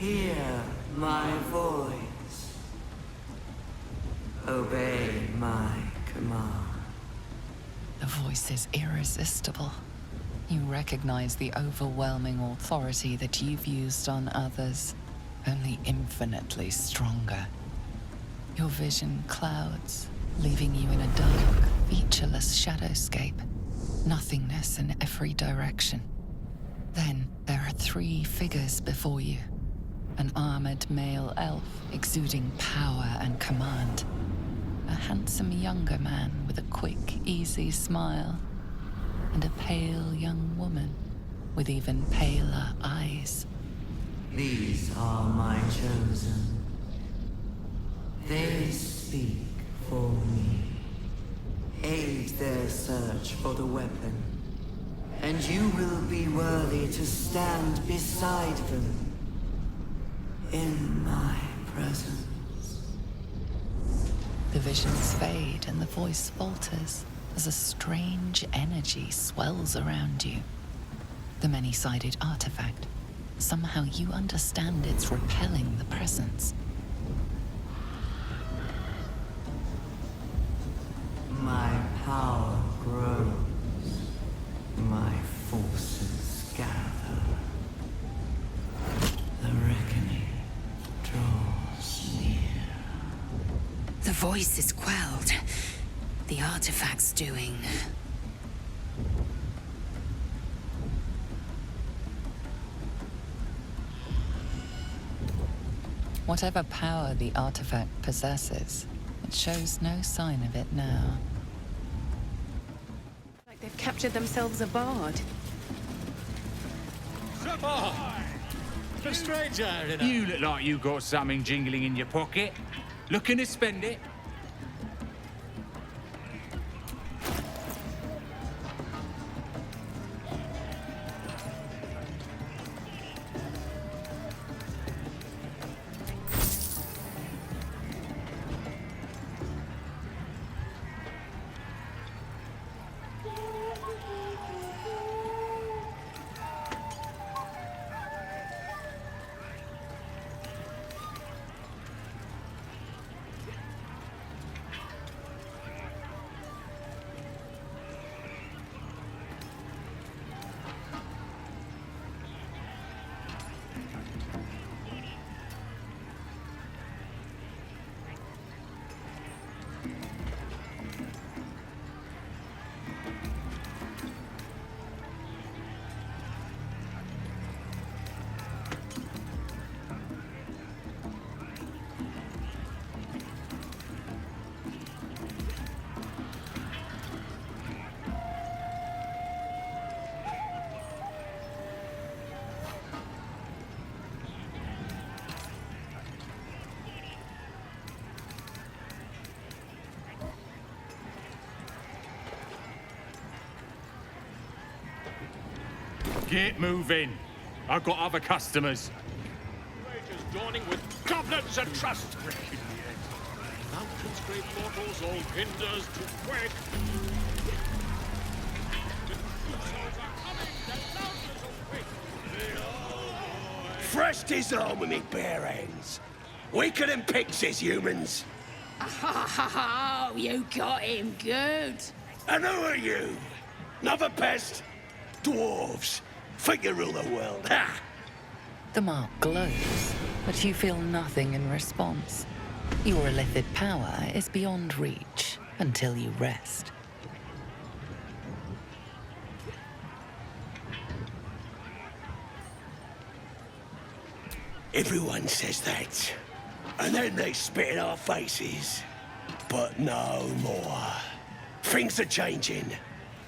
Hear my voice. Obey my command. The voice is irresistible. You recognize the overwhelming authority that you've used on others, only infinitely stronger. Your vision clouds, leaving you in a dark, featureless shadowscape. Nothingness in every direction. Then there are 3 figures before you. An armored male elf exuding power and command. A handsome younger man with a quick, easy smile. And a pale young woman with even paler eyes. These are my chosen. They speak for me. Aid their search for the weapon, and you will be worthy to stand beside them in my presence. The visions fade and the voice falters as a strange energy swells around you. The many-sided artifact. Somehow you understand it's repelling the presence. My power grows. My forces gather. The reckoning draws near. The voice is quelled. The artifact's doing. Whatever power the artifact possesses, it shows no sign of it now. Like they've captured themselves a bard. A stranger, You look like you got something jingling in your pocket. Looking to spend it? Get moving. I've got other customers. Rangers dawning with goblins and trust. Mountains great mortals, all hinders to quake. Fresh disarm with me bare hands. Weaker than pixies, humans. Oh, you got him good. And who are you? Another pest? Dwarves. Think you rule the world, ha! The mark glows, but you feel nothing in response. Your illithid power is beyond reach until you rest. Everyone says that. And then they spit in our faces. But no more. Things are changing.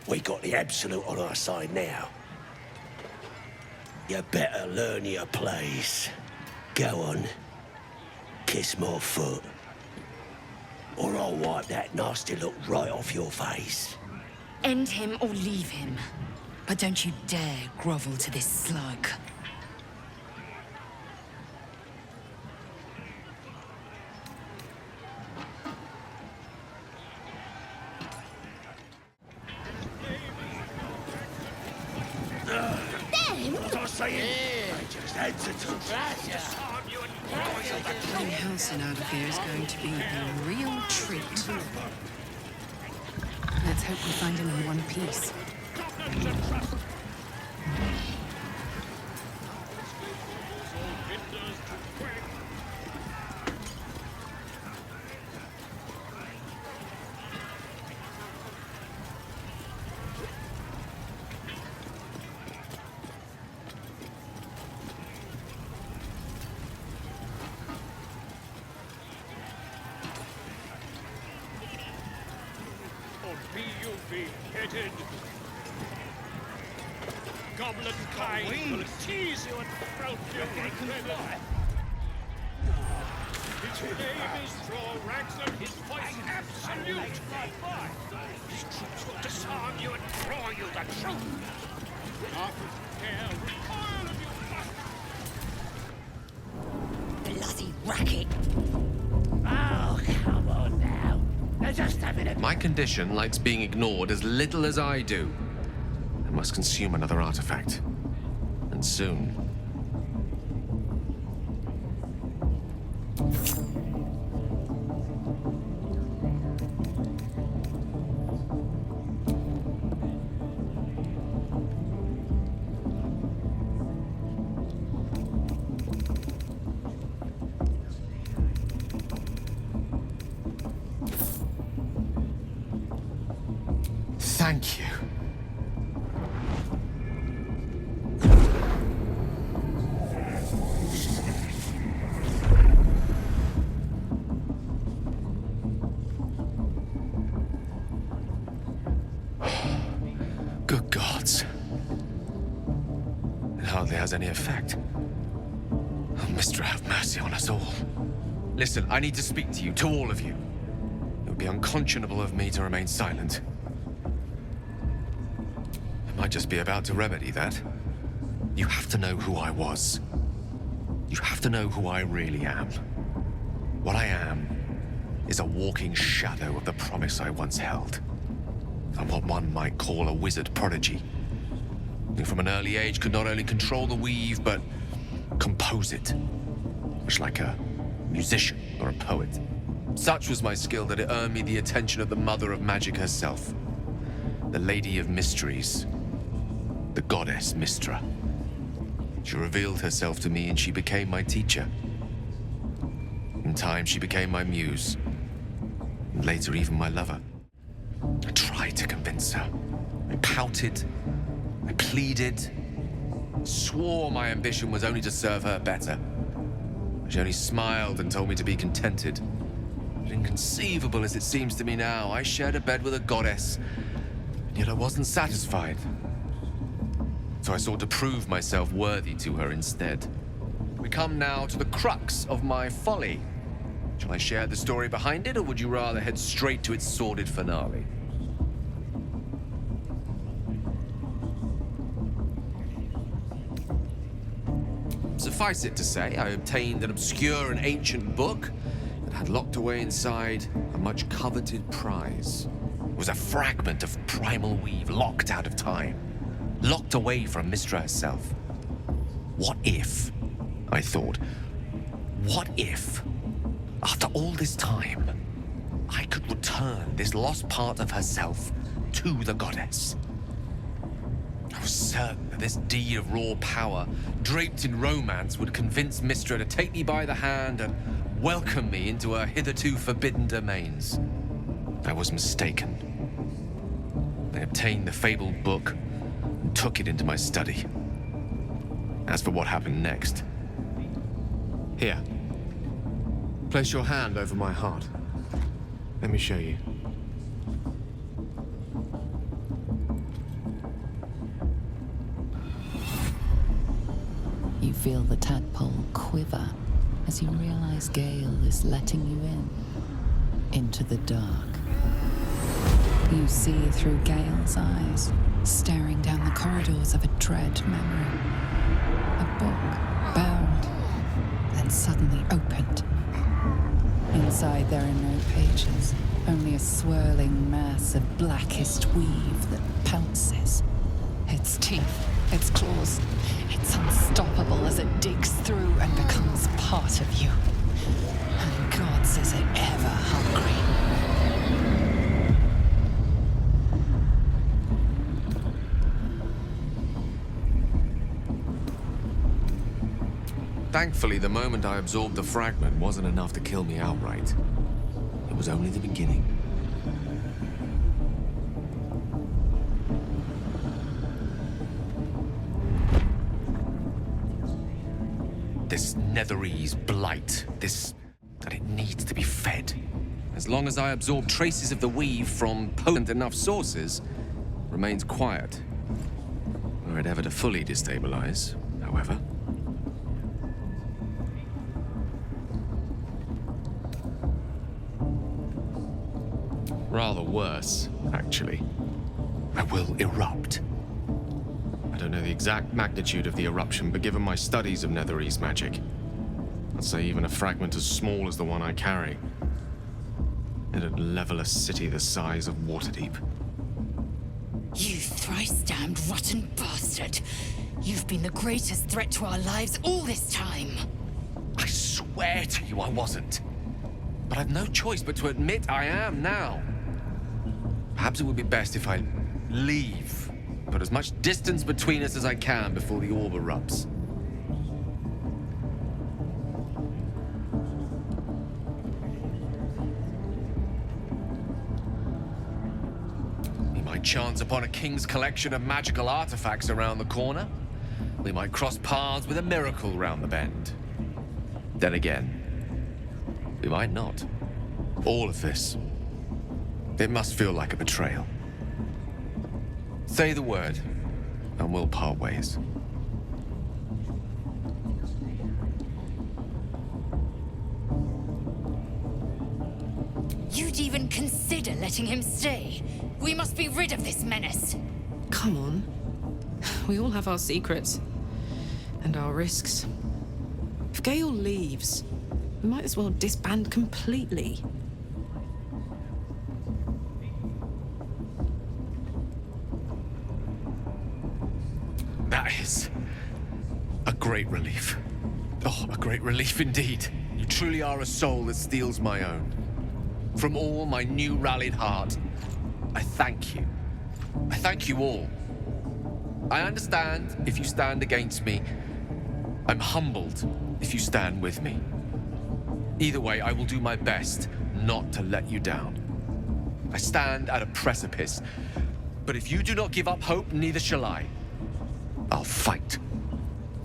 We got the Absolute on our side now. You better learn your place. Go on. Kiss my foot. Or I'll wipe that nasty look right off your face. End him or leave him. But don't you dare grovel to this slug. What was I saying? Rangers, Getting Halcyon out of here is going to be a real treat. Let's hope we find him in one piece. Be beheaded. Goblin kind will tease you and throat you with venom. His name is Draw Rags and his voice absolute. His troops will disarm you and draw you the truth. After care, recoil of you. Bloody racket! Oh, come on now. They're just having a... My condition likes being ignored as little as I do. I must consume another artifact. And soon. Thank you. Good gods. It hardly has any effect. Oh, Mister, have mercy on us all. Listen, I need to speak to you, to all of you. It would be unconscionable of me to remain silent. I might just be about to remedy that. You have to know who I was. You have to know who I really am. What I am is a walking shadow of the promise I once held. I'm what one might call a wizard prodigy, who from an early age could not only control the weave, but compose it, much like a musician or a poet. Such was my skill that it earned me the attention of the mother of magic herself, the Lady of Mysteries, the goddess Mystra. She revealed herself to me and she became my teacher. In time, she became my muse, and later even my lover. I tried to convince her. I pouted, I pleaded, swore my ambition was only to serve her better. She only smiled and told me to be contented. But inconceivable as it seems to me now, I shared a bed with a goddess, and yet I wasn't satisfied. So I sought to prove myself worthy to her instead. We come now to the crux of my folly. Shall I share the story behind it, or would you rather head straight to its sordid finale? Suffice it to say, I obtained an obscure and ancient book that had locked away inside a much coveted prize. It was a fragment of primal weave locked out of time, locked away from Mystra herself. What if, I thought, what if, after all this time, I could return this lost part of herself to the goddess? I was certain that this deed of raw power, draped in romance, would convince Mystra to take me by the hand and welcome me into her hitherto forbidden domains. I was mistaken. I obtained the fabled book and took it into my study. As for what happened next... Here. Place your hand over my heart. Let me show you. You feel the tadpole quiver as you realize Gale is letting you in, into the dark. You see through Gale's eyes, staring down the corridors of a dread memory. A book, bound, then suddenly opened. Inside there are no pages, only a swirling mass of blackest weave that pounces. Its teeth, its claws. It's unstoppable as it digs through and becomes part of you. And gods, is it ever hungry. Thankfully, the moment I absorbed the fragment wasn't enough to kill me outright. It was only the beginning. This Netherese blight, that it needs to be fed. As long as I absorb traces of the weave from potent enough sources, remains quiet. Were it ever to fully destabilize, however. Rather worse, actually. I will erupt. I don't know the exact magnitude of the eruption, but given my studies of Netherese magic, I'd say even a fragment as small as the one I carry, it'd level a city the size of Waterdeep. You thrice-damned rotten bastard! You've been the greatest threat to our lives all this time! I swear to you I wasn't. But I've no choice but to admit I am now. Perhaps it would be best if I leave. Put as much distance between us as I can before the orb erupts. We might chance upon a king's collection of magical artifacts around the corner. We might cross paths with a miracle round the bend. Then again, we might not. All of this, it must feel like a betrayal. Say the word, and we'll part ways. You'd even consider letting him stay? We must be rid of this menace! Come on. We all have our secrets. And our risks. If Gale leaves, we might as well disband completely. That is a great relief. Oh, a great relief indeed. You truly are a soul that steals my own. From all my new rallied heart, I thank you. I thank you all. I understand if you stand against me. I'm humbled if you stand with me. Either way, I will do my best not to let you down. I stand at a precipice, but if you do not give up hope, neither shall I. I'll fight.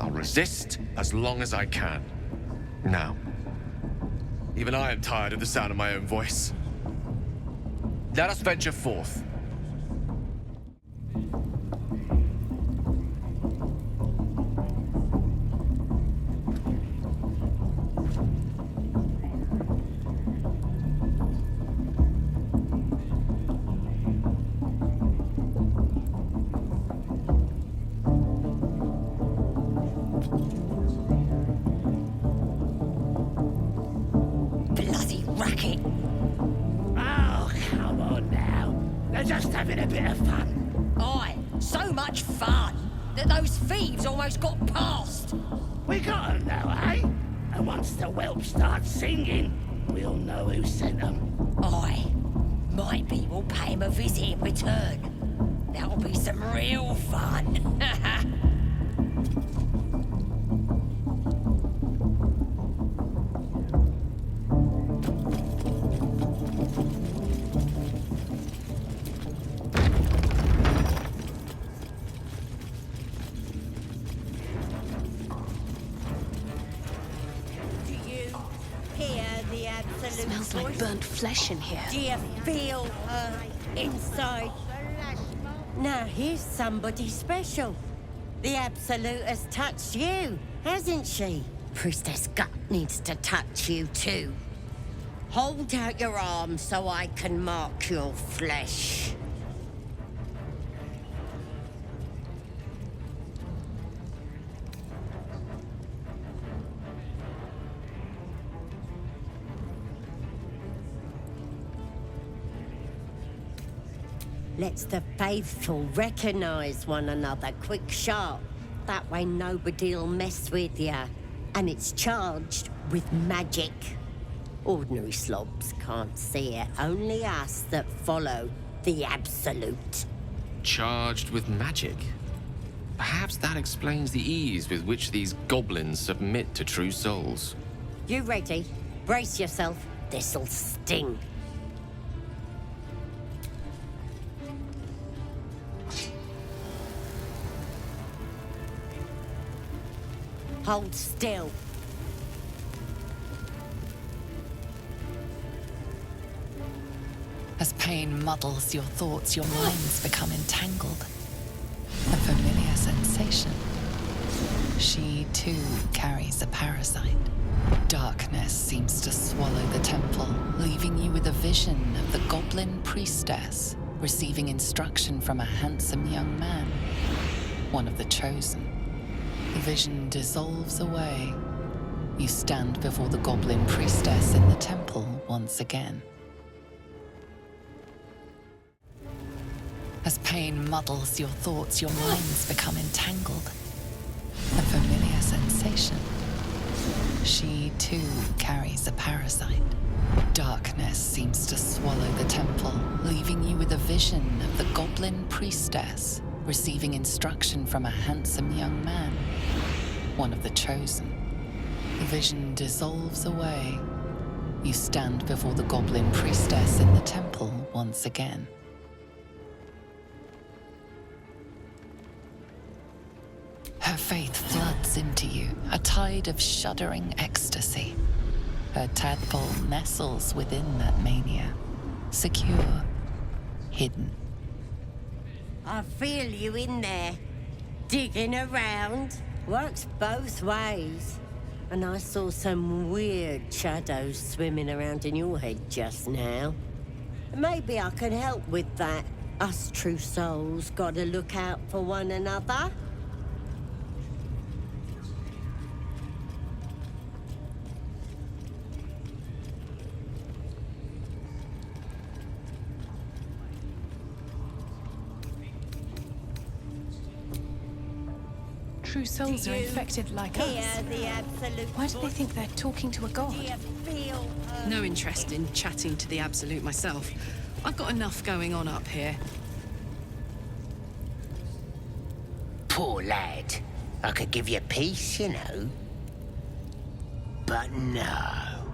I'll resist as long as I can. Now, even I am tired of the sound of my own voice. Let us venture forth. Bloody racket! Oh, come on now. They're just having a bit of fun. Aye, so much fun that those thieves almost got past! We got 'em now, eh? And once the whelp starts singing, we'll know who sent 'em. Aye, maybe we'll pay him a visit in return. That'll be some real fun! Smells like burnt flesh in here. Do you feel her inside? Now here's somebody special. The Absolute has touched you, hasn't she? Priestess Gut needs to touch you too. Hold out your arm so I can mark your flesh. Lets the faithful recognize one another quick sharp. That way nobody'll mess with ya. And it's charged with magic. Ordinary slobs can't see it, only us that follow the Absolute. Charged with magic? Perhaps that explains the ease with which these goblins submit to true souls. You ready? Brace yourself. This'll sting. Hold still. As pain muddles your thoughts, your minds become entangled. A familiar sensation. She too carries a parasite. Darkness seems to swallow the temple, leaving you with a vision of the goblin priestess receiving instruction from a handsome young man, one of the chosen. The vision dissolves away. You stand before the goblin priestess in the temple once again. As pain muddles your thoughts, your minds become entangled. A familiar sensation. She too carries a parasite. Darkness seems to swallow the temple, leaving you with a vision of the goblin priestess receiving instruction from a handsome young man, one of the chosen. The vision dissolves away. You stand before the goblin priestess in the temple once again. Her faith floods into you, a tide of shuddering ecstasy. Her tadpole nestles within that mania, secure, hidden. I feel you in there. Digging around. Works both ways. And I saw some weird shadows swimming around in your head just now. Maybe I can help with that. Us true souls gotta look out for one another. True souls are infected like us. The absolute. Why do they think they're talking to a god? Do you feel her? No interest in chatting to the Absolute myself. I've got enough going on up here. Poor lad. I could give you peace, you know. But no.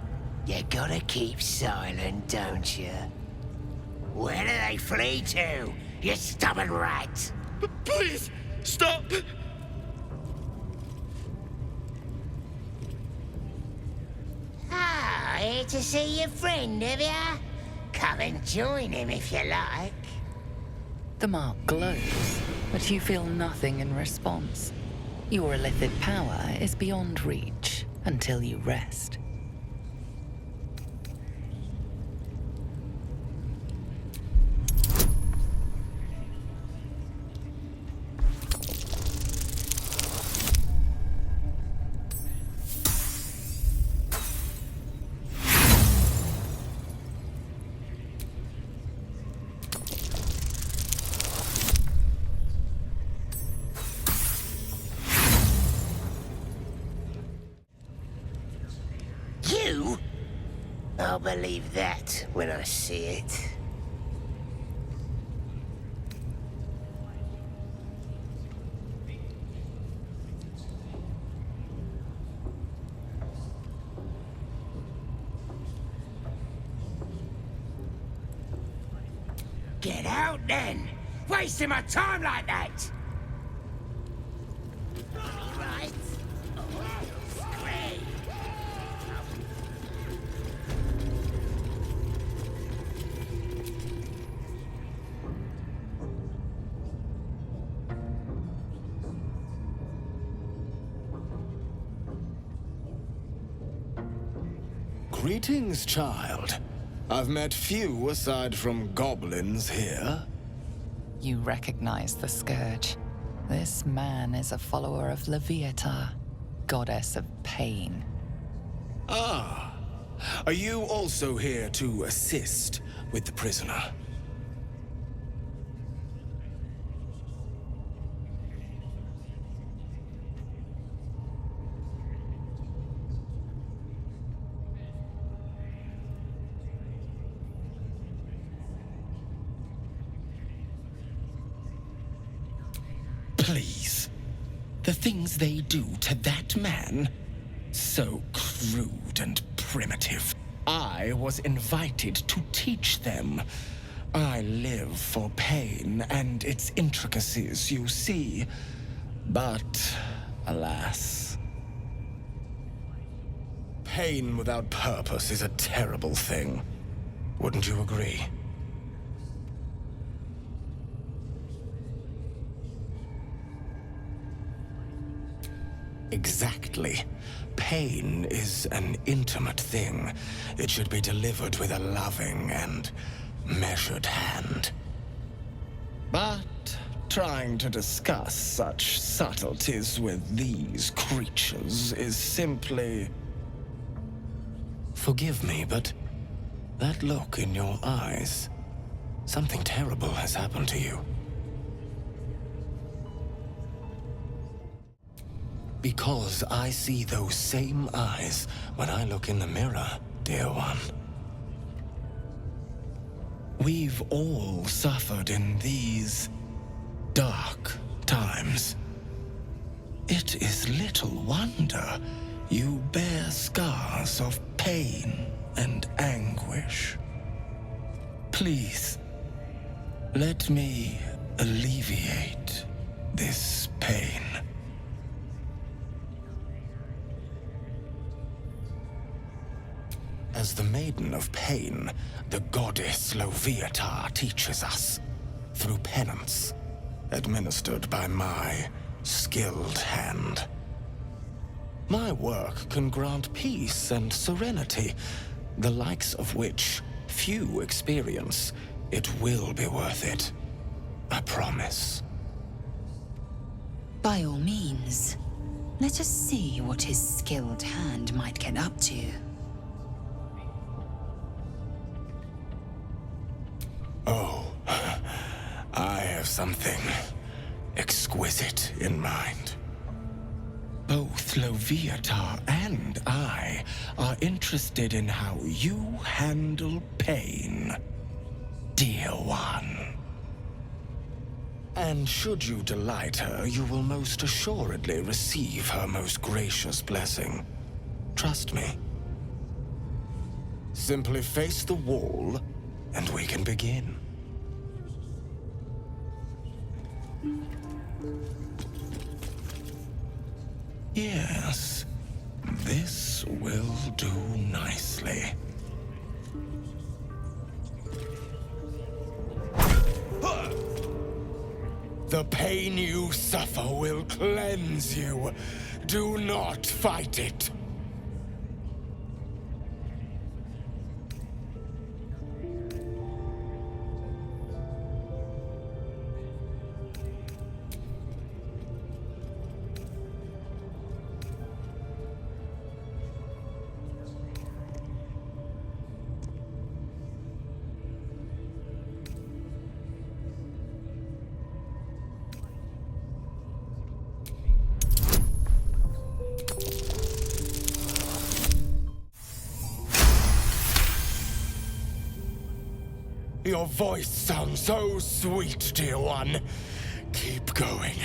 You gotta keep silent, don't you? Where do they flee to, you stubborn rat? Please, stop! Ah, here to see your friend, have ya? Come and join him if you like. The mark glows, but you feel nothing in response. Your illithid power is beyond reach until you rest. You? I'll believe that when I see it. Get out then! Wasting my time like that! Right. Scream. Greetings, child. I've met few aside from goblins here. You recognize the scourge. This man is a follower of Leviatha, goddess of pain. Ah. Are you also here to assist with the prisoner? The things they do to that man? So crude and primitive. I was invited to teach them. I live for pain and its intricacies, you see. But, alas, pain without purpose is a terrible thing. Wouldn't you agree? Exactly. Pain is an intimate thing. It should be delivered with a loving and measured hand. But trying to discuss such subtleties with these creatures is simply... Forgive me, but that look in your eyes, something terrible has happened to you. Because I see those same eyes when I look in the mirror, dear one. We've all suffered in these dark times. It is little wonder you bear scars of pain and anguish. Please, let me alleviate this pain. As the Maiden of Pain, the goddess Loviatar teaches us, through penance, administered by my skilled hand. My work can grant peace and serenity, the likes of which few experience. It will be worth it. I promise. By all means, let us see what his skilled hand might get up to. Oh, I have something exquisite in mind. Both Loviatar and I are interested in how you handle pain, dear one. And should you delight her, you will most assuredly receive her most gracious blessing. Trust me. Simply face the wall, and we can begin. Yes, this will do nicely. The pain you suffer will cleanse you. Do not fight it. Your voice sounds so sweet, dear one. Keep going.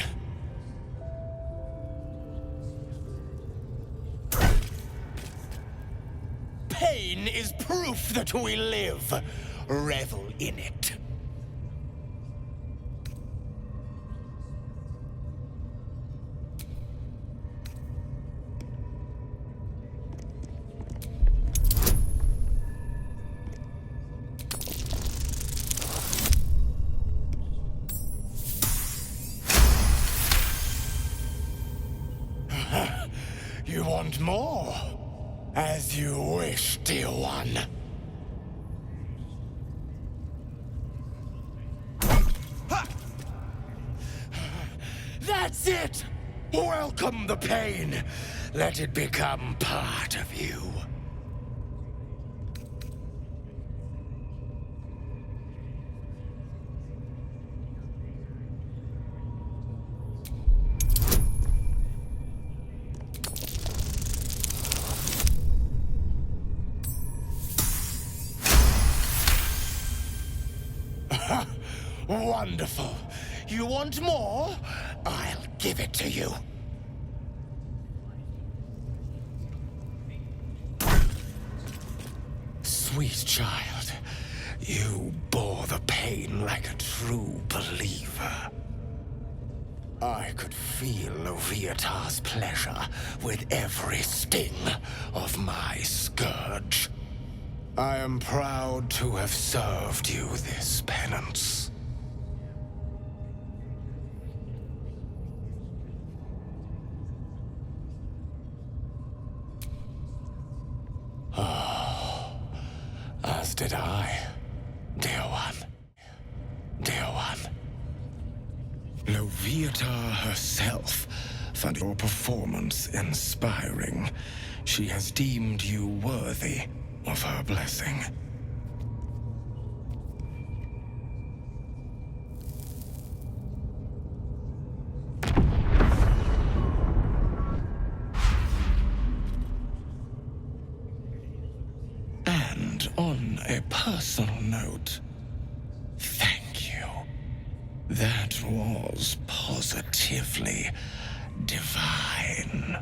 Pain is proof that we live. Revel in it. You want more? As you wish, dear one. That's it! Welcome the pain. Let it become part of you. Wonderful. You want more? I'll give it to you. sweet child, you bore the pain like a true believer. I could feel Loviatar's pleasure with every sting of my scourge. I am proud to have served you this penance. Oh, as did I, dear one. Dear one. Loviatar herself found your performance inspiring. She has deemed you worthy of her blessing. And on a personal note, thank you. That was positively divine.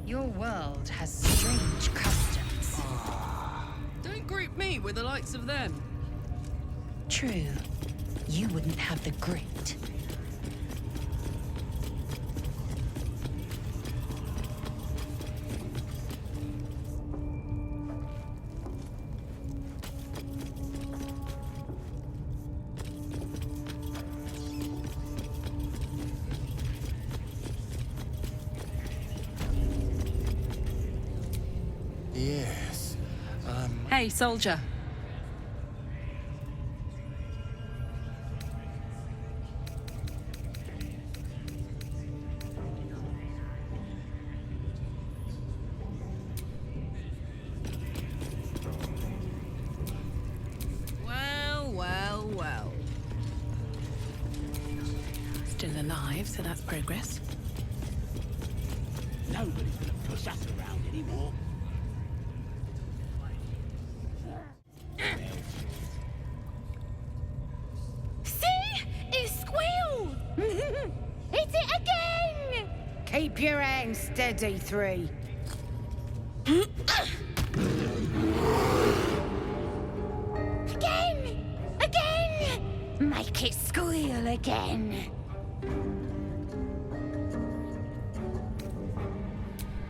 Your world has strange customs. Don't group me with the likes of them. True, you wouldn't have the grit. Yes, Hey, soldier. Well. Still alive, so that's progress. Nobody's gonna push us around anymore. See? It squealed! Hit it again! Keep your hands steady, 3. Again! Make it squeal again.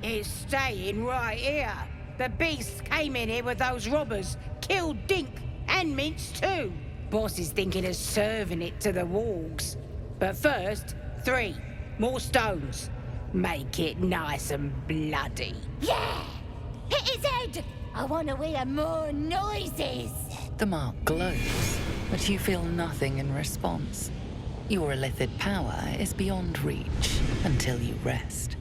It's staying right here. The beasts came in here with those robbers, killed Dink and Mince too. Boss is thinking of serving it to the wargs. But first, 3 more stones. Make it nice and bloody. Yeah! Hit his head! I want to hear more noises! The mark glows, but you feel nothing in response. Your illithid power is beyond reach until you rest.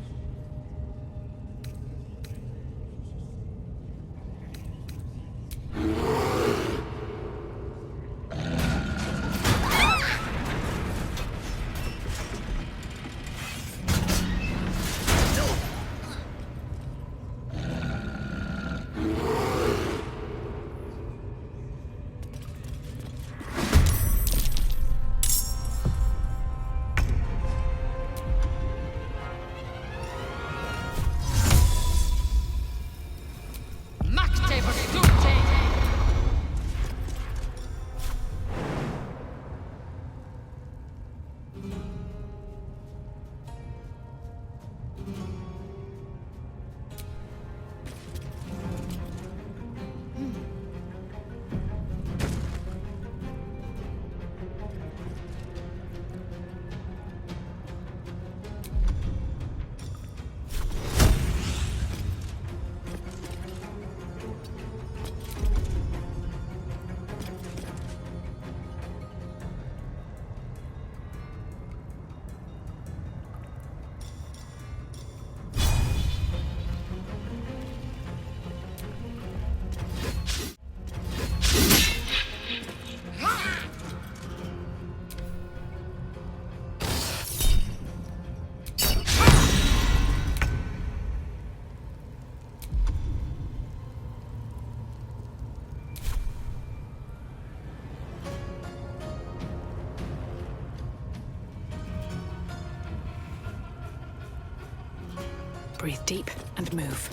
Breathe deep and move.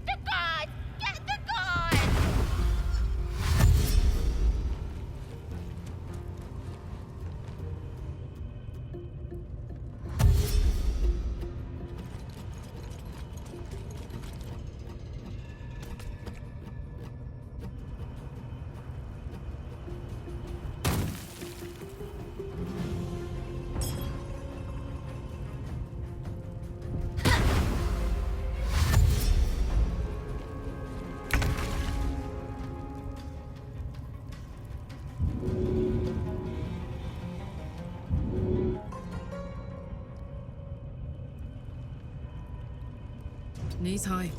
The god! Get the god! Knees high.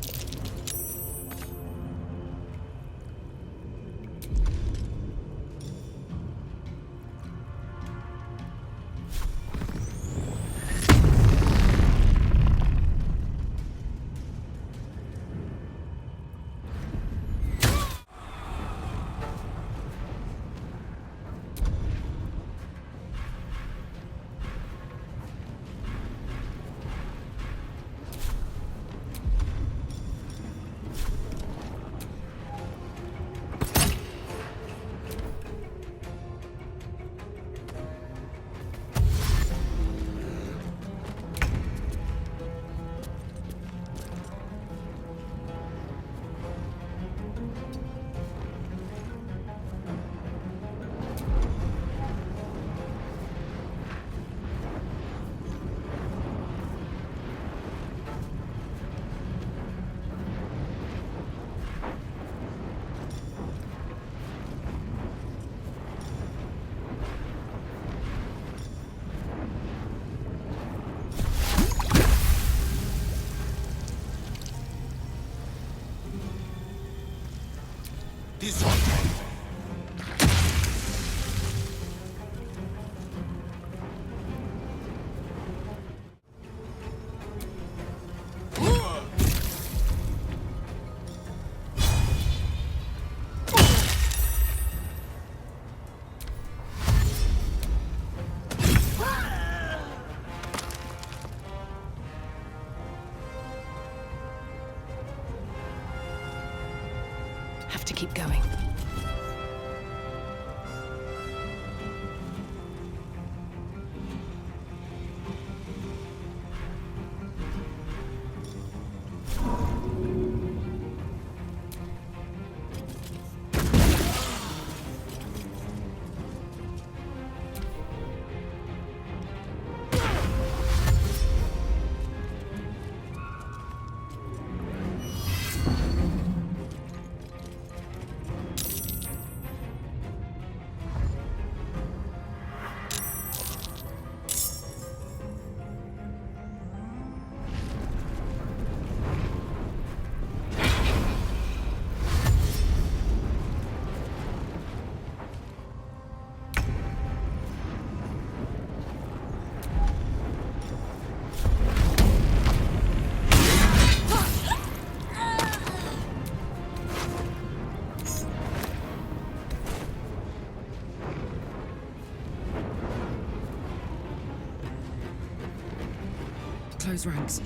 This one. Have to keep going. Close ranks.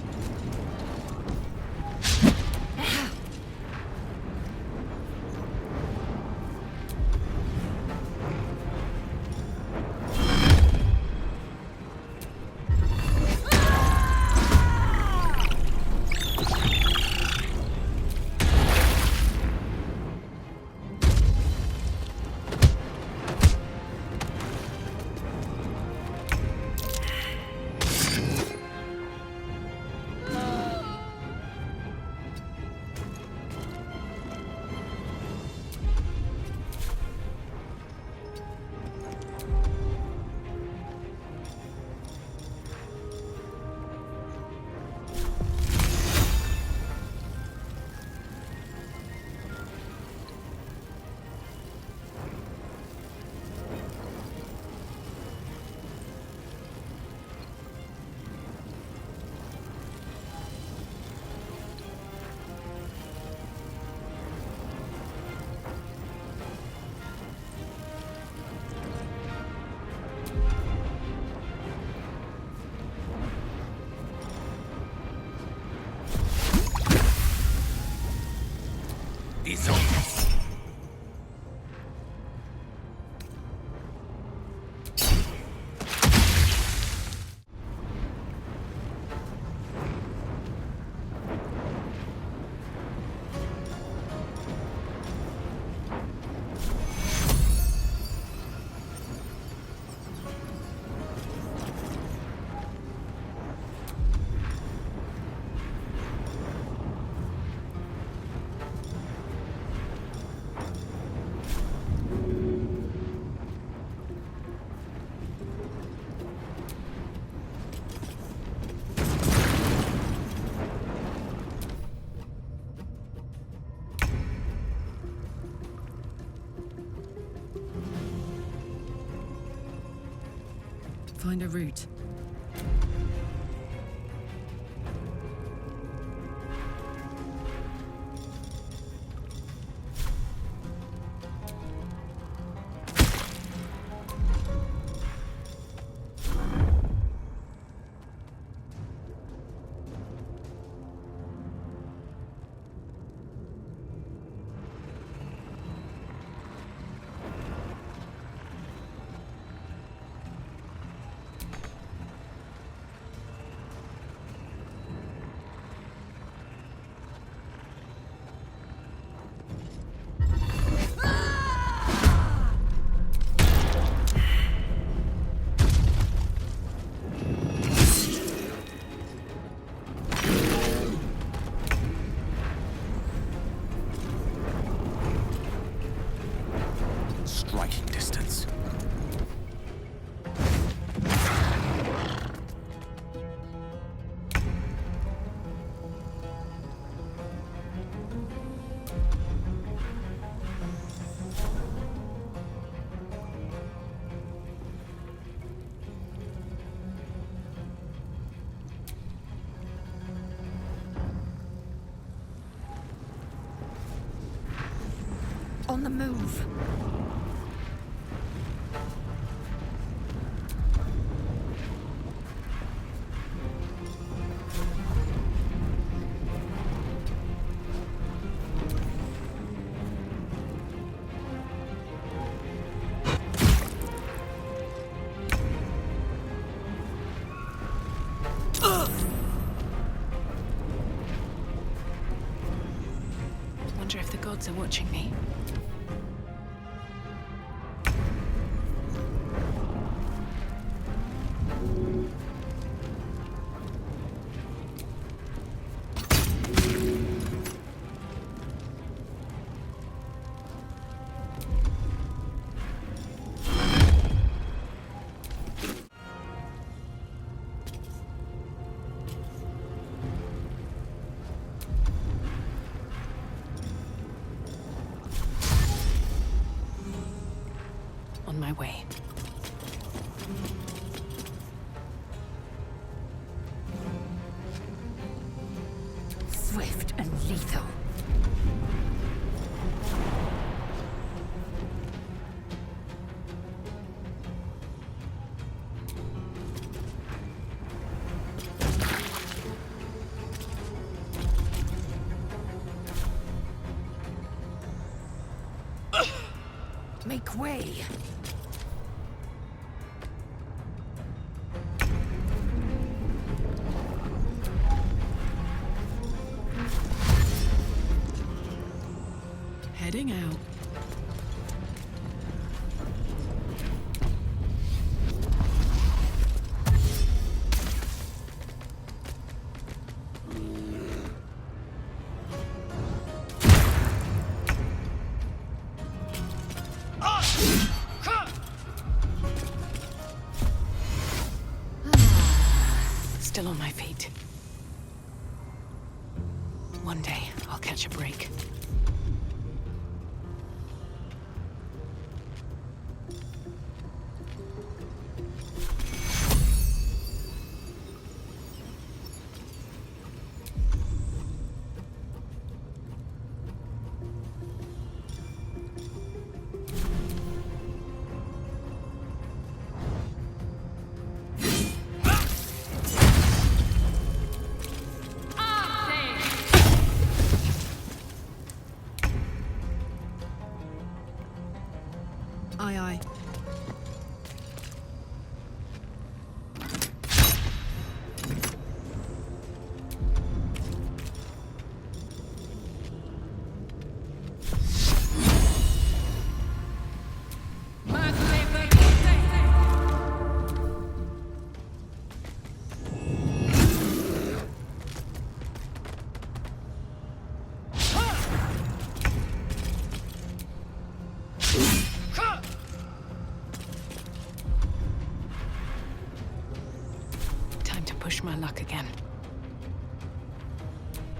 find a route. Striking distance. On the move. Wonder if the gods are watching me. On my way. Swift and lethal. Make way. Heading out. Still on my feet. One day, I'll catch a break. Aye, aye. Push my luck again.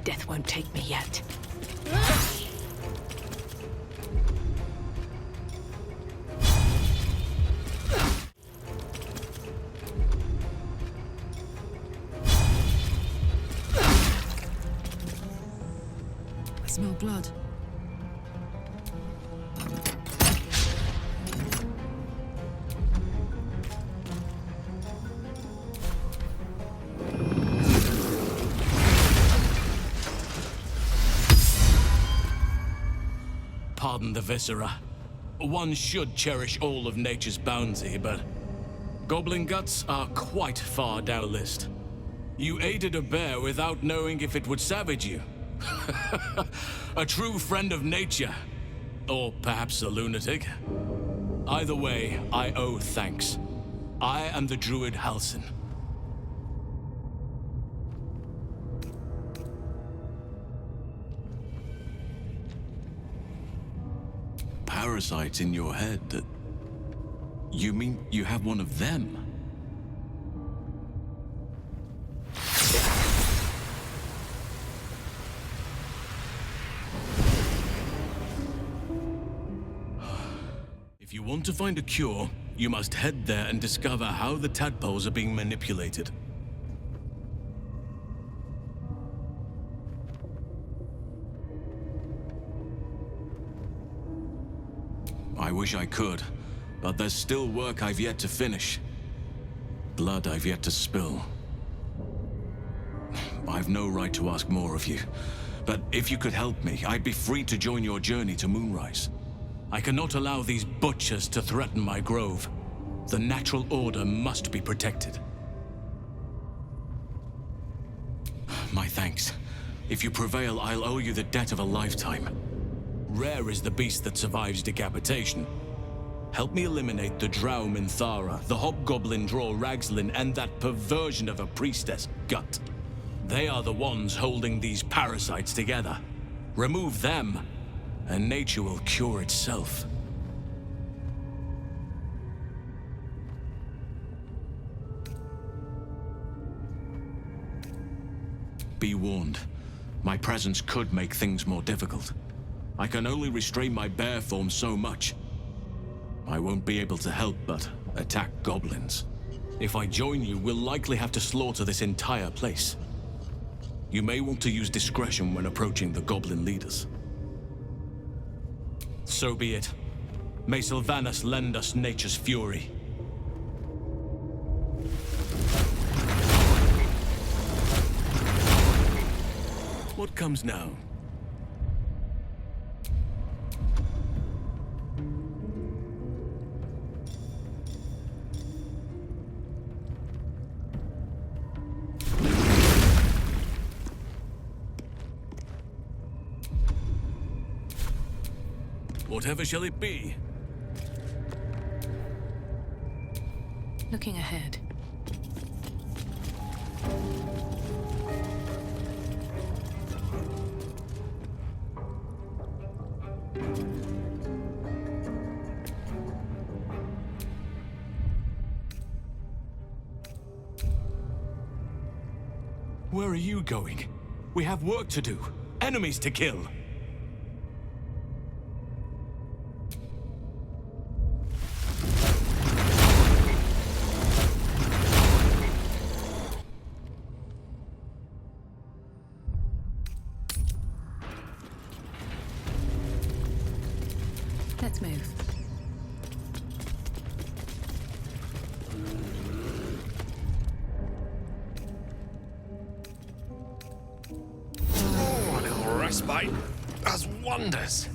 Death won't take me yet. smell blood. Pardon the viscera. One should cherish all of nature's bounty, but goblin guts are quite far down the list. You aided a bear without knowing if it would savage you. A true friend of nature. Or perhaps a lunatic. Either way, I owe thanks. I am the druid Halsin. Parasites in your head that... You mean you have one of them? If you want to find a cure, you must head there and discover how the tadpoles are being manipulated. I wish I could, but there's still work I've yet to finish. Blood I've yet to spill. I've no right to ask more of you, but if you could help me, I'd be free to join your journey to Moonrise. I cannot allow these butchers to threaten my grove. The natural order must be protected. My thanks. If you prevail, I'll owe you the debt of a lifetime. Rare is the beast that survives decapitation. Help me eliminate the Drow Minthara, the hobgoblin Draw Ragslin, and that perversion of a priestess, Gut. They are the ones holding these parasites together. Remove them, and nature will cure itself. Be warned. My presence could make things more difficult. I can only restrain my bear form so much. I won't be able to help but attack goblins. If I join you, we'll likely have to slaughter this entire place. You may want to use discretion when approaching the goblin leaders. So be it. May Sylvanas lend us nature's fury. What comes now? Whatever shall it be? Looking ahead. Where are you going? We have work to do. Enemies to kill. Let's move. Oh, a little respite does wonders.